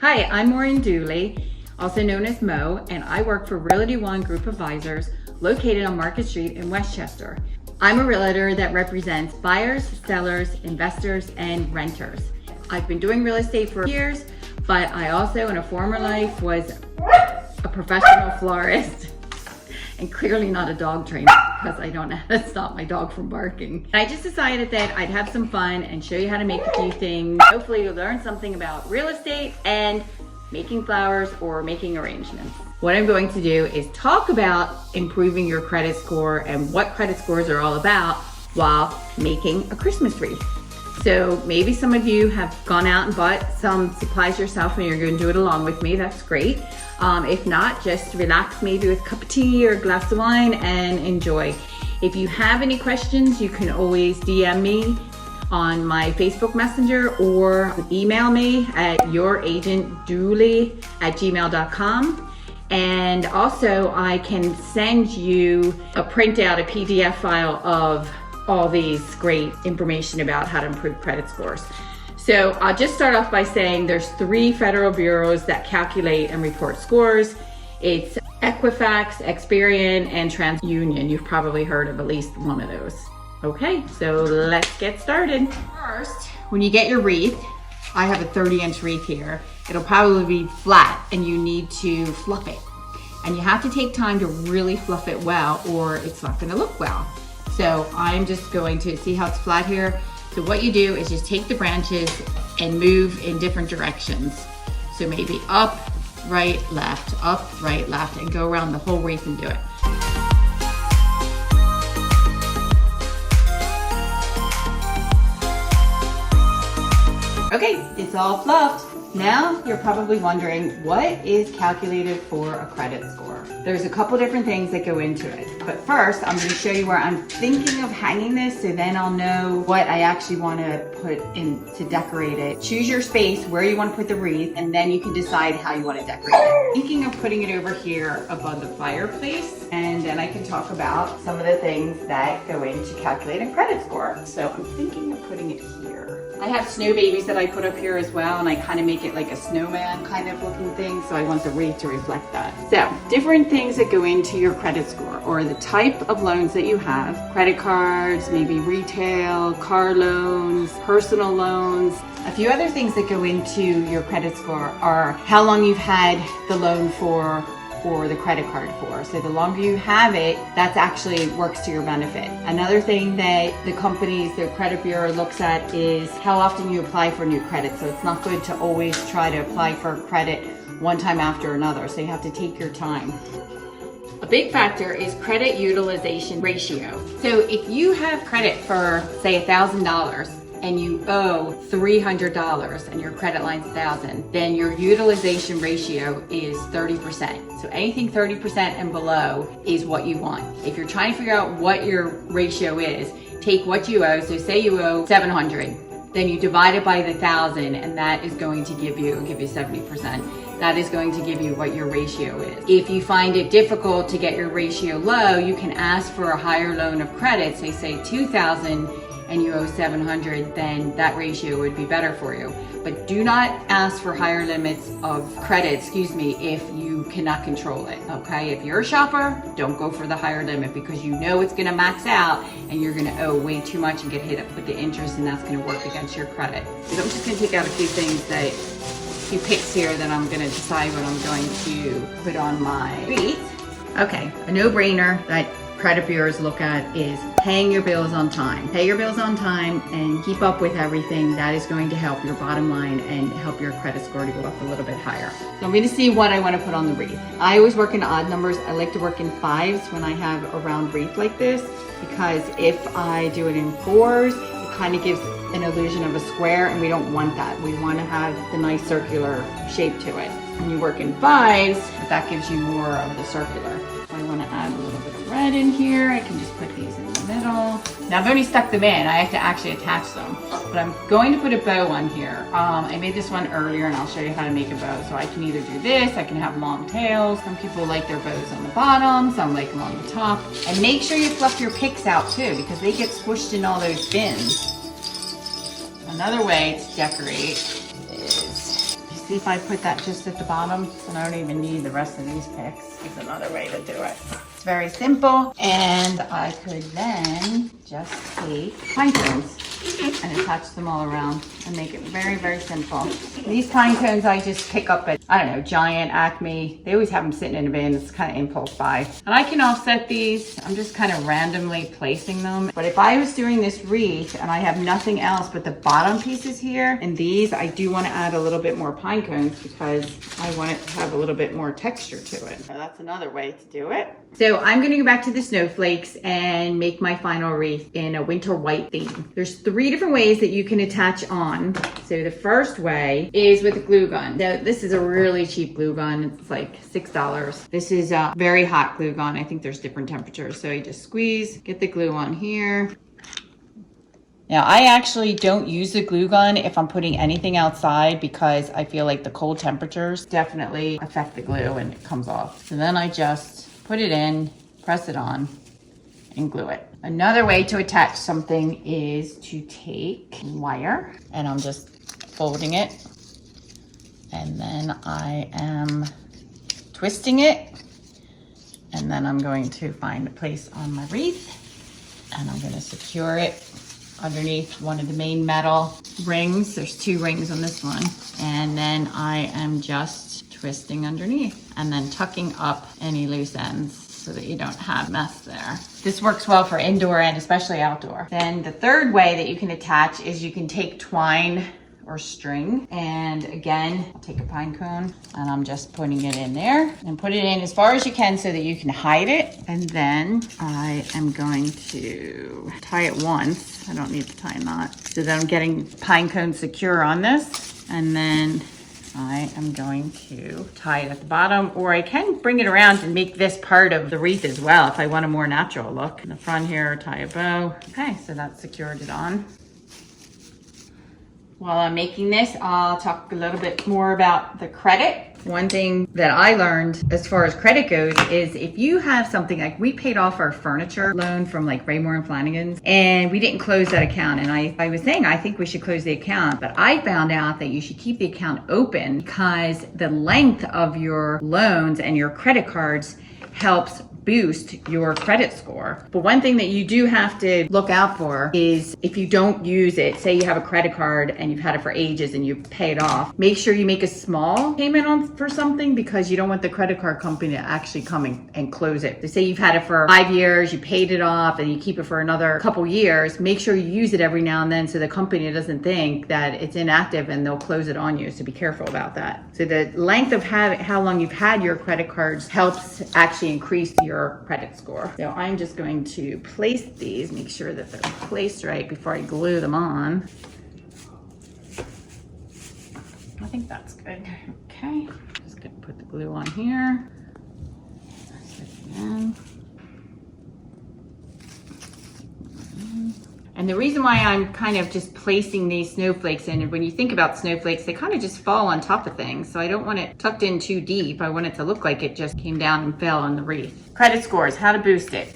Hi, I'm Maureen Dooley, also known as Mo, and I work for Realty One Group Advisors located on Market Street in Westchester. I'm a realtor that represents buyers, sellers, investors, and renters. I've been doing real estate for years, but I also in a former life was a professional florist and clearly not a dog trainer because I don't know how to stop my dog from barking. I just decided that I'd have some fun and show you how to make a few things. Hopefully you'll learn something about real estate and making flowers or making arrangements. What I'm going to do is talk about improving your credit score and what credit scores are all about while making a Christmas wreath. So maybe some of you have gone out and bought some supplies yourself and you're going to do it along with me. That's great. If not, just relax maybe with a cup of tea or a glass of wine and enjoy. If you have any questions, you can always DM me on my Facebook Messenger or email me at youragentdooley@gmail.com. And also I can send you a printout, a PDF file of all these great information about how to improve credit scores. So I'll just start off by saying there's 3 federal bureaus that calculate and report scores. It's Equifax, Experian, and TransUnion. You've probably heard of at least one of those. Okay, so let's get started. First, when you get your wreath, I have a 30-inch wreath here. It'll probably be flat and you need to fluff it. And you have to take time to really fluff it well or it's not gonna look well. So I'm just going to see how it's flat here. So what you do is just take the branches and move in different directions. So maybe up, right, left, and go around the whole wreath and do it. Okay, it's all fluffed. Now you're probably wondering, what is calculated for a credit score? There's a couple different things that go into it. But first, I'm going to show you where I'm thinking of hanging this, so then I'll know what I actually want to put in to decorate it. Choose your space where you want to put the wreath, and then you can decide how you want to decorate it. Thinking of putting it over here above the fireplace, and then I can talk about some of the things that go into calculating credit score. So I'm thinking of putting it here. I have snow babies that I put up here as well, and I kind of make it like a snowman kind of looking thing, so I want the wreath to reflect that. So, different things that go into your credit score, or the type of loans that you have. Credit cards, maybe retail, car loans, personal loans. A few other things that go into your credit score are how long you've had the loan for or the credit card for. So the longer you have it, that actually works to your benefit. Another thing that the companies, the credit bureau looks at is how often you apply for new credit. So it's not good to always try to apply for credit one time after another. So you have to take your time. A big factor is credit utilization ratio. So if you have credit for say $1,000, and you owe $300 and your credit line's $1,000, then your utilization ratio is 30%. So anything 30% and below is what you want. If you're trying to figure out what your ratio is, take what you owe. So say you owe $700, then you divide it by the 1,000, and that is going to give you 70%. That is going to give you what your ratio is. If you find it difficult to get your ratio low, you can ask for a higher loan of credit. So say 2,000 and you owe 700, then that ratio would be better for you. But do not ask for higher limits of credit, if you cannot control it, okay? If you're a shopper, don't go for the higher limit because you know it's gonna max out and you're gonna owe way too much and get hit up with the interest, and that's gonna work against your credit. So I'm just gonna take out a few things a few picks here that I'm gonna decide what I'm going to put on my wreath. Okay, a no-brainer that credit bureaus look at is paying your bills on time. Pay your bills on time and keep up with everything. That is going to help your bottom line and help your credit score to go up a little bit higher. So I'm going to see what I want to put on the wreath. I always work in odd numbers. I like to work in 5s when I have a round wreath like this, because if I do it in 4s, it kind of gives an illusion of a square, and we don't want that. We want to have the nice circular shape to it. When you work in 5s, that gives you more of the circular. I want to add a little bit of red in here. I can just put these in the middle. Now I've only stuck them in. I have to actually attach them. But I'm going to put a bow on here. I made this one earlier and I'll show you how to make a bow. So I can either do this, I can have long tails. Some people like their bows on the bottom, some like them on the top. And make sure you fluff your picks out too, because they get squished in all those bins. Another way to decorate is See if I put that just at the bottom, and I don't even need the rest of these picks. Is another way to do it. It's very simple, and I could then just take pine cones and attach them all around and make it very, very simple. These pine cones I just pick up at, I don't know, Giant, Acme. They always have them sitting in a bin. It's kind of impulse buy. And I can offset these. I'm just kind of randomly placing them. But if I was doing this wreath and I have nothing else but the bottom pieces here, and these, I do want to add a little bit more pine cones because I want it to have a little bit more texture to it. So that's another way to do it. So I'm going to go back to the snowflakes and make my final wreath in a winter white theme. There's 3 different ways that you can attach on. So the first way is with a glue gun. Now, this is a really cheap glue gun. It's like $6. This is a very hot glue gun. I think there's different temperatures. So you just squeeze, get the glue on here. Now, I actually don't use the glue gun if I'm putting anything outside because I feel like the cold temperatures definitely affect the glue and it comes off. So then I just put it in, press it on, and glue it. Another way to attach something is to take wire, and I'm just folding it, and then I am twisting it, and then I'm going to find a place on my wreath, and I'm going to secure it underneath one of the main metal rings. There's 2 rings on this one, and then I am just twisting underneath and then tucking up any loose ends so that you don't have mess there. This works well for indoor and especially outdoor. Then the third way that you can attach is you can take twine or string, and again, I'll take a pine cone and I'm just putting it in there and put it in as far as you can so that you can hide it. And then I am going to tie it once. I don't need to tie a knot. So that I'm getting pine cone secure on this, and then I am going to tie it at the bottom, or I can bring it around and make this part of the wreath as well if I want a more natural look. In the front here, tie a bow. Okay, so that's secured it on. While I'm making this, I'll talk a little bit more about the credit. One thing that I learned as far as credit goes is if you have something like, we paid off our furniture loan from like Raymore and Flanagan's, and we didn't close that account. And I was saying, I think we should close the account, but I found out that you should keep the account open because the length of your loans and your credit cards helps boost your credit score. But one thing that you do have to look out for is if you don't use it, say you have a credit card and you've had it for ages and you pay it off, make sure you make a small payment on for something because you don't want the credit card company to actually come and close it. They say you've had it for 5 years, you paid it off, and you keep it for another couple years. Make sure you use it every now and then so the company doesn't think that it's inactive and they'll close it on you. So be careful about that. So the length of how long you've had your credit cards helps actually increase your credit score. So I'm just going to place these, make sure that they're placed right before I glue them on. I think that's good. Okay, just gonna put the glue on here. And the reason why I'm kind of just placing these snowflakes in, and when you think about snowflakes, they kind of just fall on top of things. So I don't want it tucked in too deep. I want it to look like it just came down and fell on the wreath. Credit scores, how to boost it.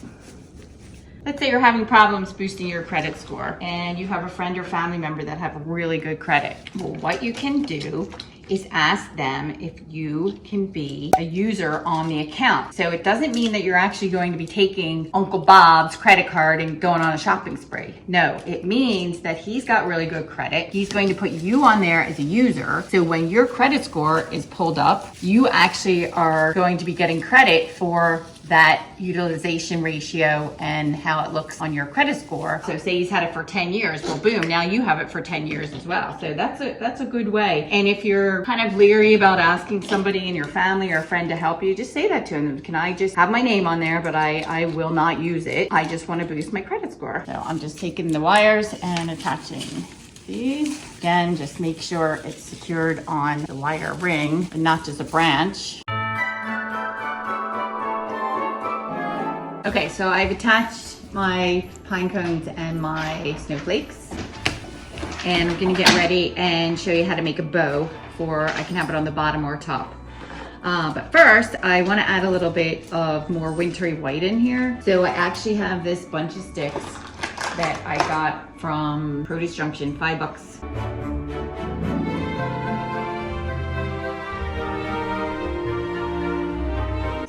Let's say you're having problems boosting your credit score and you have a friend or family member that have really good credit. Well, what you can do is ask them if you can be a user on the account. So it doesn't mean that you're actually going to be taking Uncle Bob's credit card and going on a shopping spree. No, it means that he's got really good credit. He's going to put you on there as a user. So when your credit score is pulled up, you actually are going to be getting credit for that utilization ratio and how it looks on your credit score. So say he's had it for 10 years, well, boom, now you have it for 10 years as well. So that's a good way. And if you're kind of leery about asking somebody in your family or a friend to help you, just say that to them. Can I just have my name on there, but I will not use it. I just want to boost my credit score. So I'm just taking the wires and attaching these. Again, just make sure it's secured on the wire ring and not just a branch. Okay, so I've attached my pine cones and my snowflakes, and I'm gonna get ready and show you how to make a bow for, I can have it on the bottom or top. But first, I wanna add a little bit of more wintry white in here. So I actually have this bunch of sticks that I got from Produce Junction, $5.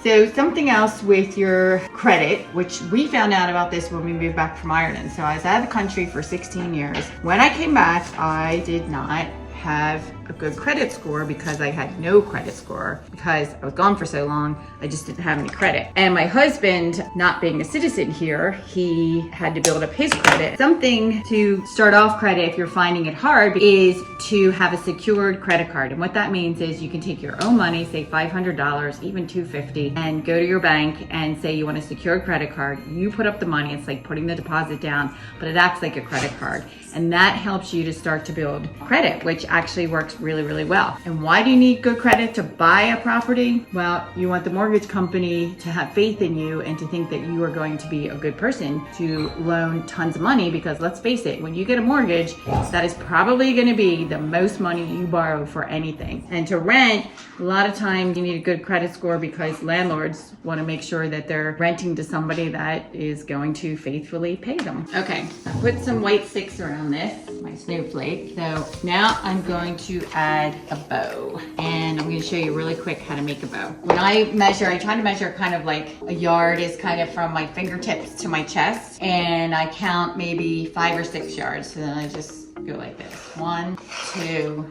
So something else with your credit, which we found out about this when we moved back from Ireland. So I was out of the country for 16 years. When I came back, I did not have a good credit score because I had no credit score because I was gone for so long. I just didn't have any credit. And my husband, not being a citizen here, he had to build up his credit. Something to start off credit if you're finding it hard is to have a secured credit card. And what that means is you can take your own money, say $500, even $250, and go to your bank and say you want a secured credit card. You put up the money, it's like putting the deposit down, but it acts like a credit card. And that helps you to start to build credit, which actually works really, really well. And why do you need good credit to buy a property? Well, you want the mortgage company to have faith in you and to think that you are going to be a good person to loan tons of money, because let's face it, when you get a mortgage, that is probably going to be the most money you borrow for anything. And to rent, a lot of times you need a good credit score because landlords want to make sure that they're renting to somebody that is going to faithfully pay them. Okay, I put some white sticks around this, my snowflake. So now I'm going to add a bow, and I'm going to show you really quick how to make a bow. When I measure, I try to measure kind of like a yard is kind of from my fingertips to my chest, and I count maybe 5 or 6 yards. So then I just go like this. 1, 2,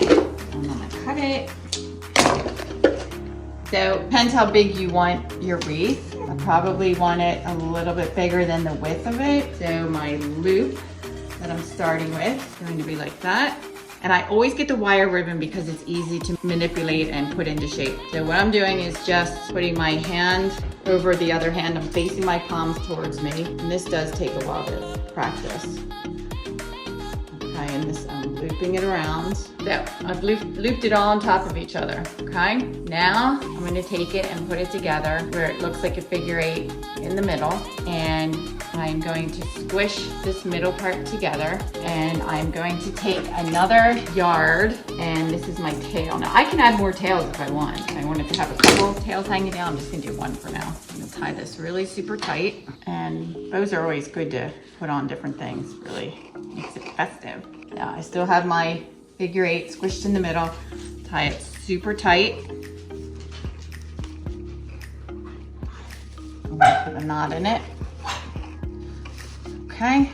and I'm gonna cut it. So depends how big you want your wreath. I probably want it a little bit bigger than the width of it. So my loop that I'm starting with is going to be like that. And I always get the wire ribbon because it's easy to manipulate and put into shape. So what I'm doing is just putting my hand over the other hand. I'm facing my palms towards me. And this does take a while to practice. Okay, and this, I'm looping it around. So I've looped it all on top of each other, okay? Now I'm gonna take it and put it together where it looks like a figure 8 in the middle. And I'm going to squish this middle part together, and I'm going to take another yard, and this is my tail. Now I can add more tails if I want. If I wanted to have a couple tails hanging down, I'm just gonna do one for now. I'm gonna tie this really super tight, and bows are always good to put on different things, really makes it festive. Now I still have my figure 8 squished in the middle, tie it super tight. I'm gonna put a knot in it. Okay,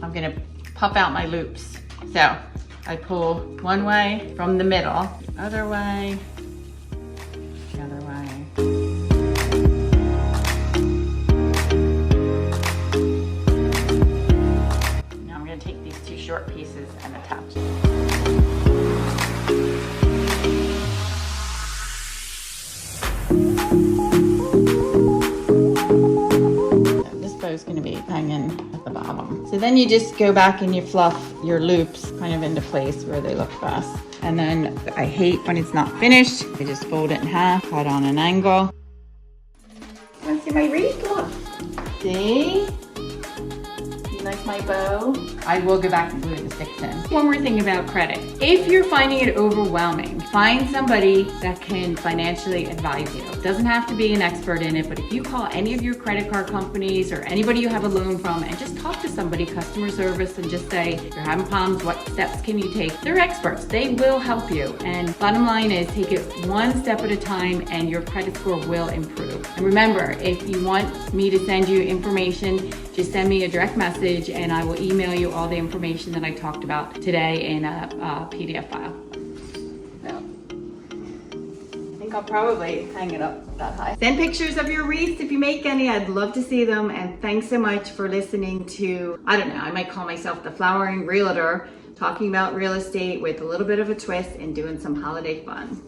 I'm gonna puff out my loops. So I pull one way from the middle, the other way, the other way. Now I'm gonna take these 2 short pieces and attach them. Is going to be hanging at the bottom. So then you just go back and you fluff your loops kind of into place where they look best. And then I hate when it's not finished. I just fold it in half, cut on an angle. Want to see my wreath? Look. See? You like my bow? I will go back and glue the sticks in. One more thing about credit. If you're finding it overwhelming, find somebody that can financially advise you. It doesn't have to be an expert in it, but if you call any of your credit card companies or anybody you have a loan from and just talk to somebody, customer service, and just say, you're having problems, what steps can you take? They're experts, they will help you. And bottom line is take it one step at a time and your credit score will improve. And remember, if you want me to send you information, just send me a direct message and I will email you all the information that I talked about today in a PDF file. So, I think I'll probably hang it up that high. Send pictures of your wreaths if you make any. I'd love to see them. And thanks so much for listening to, I don't know, I might call myself the Flowering Realtor, talking about real estate with a little bit of a twist and doing some holiday fun.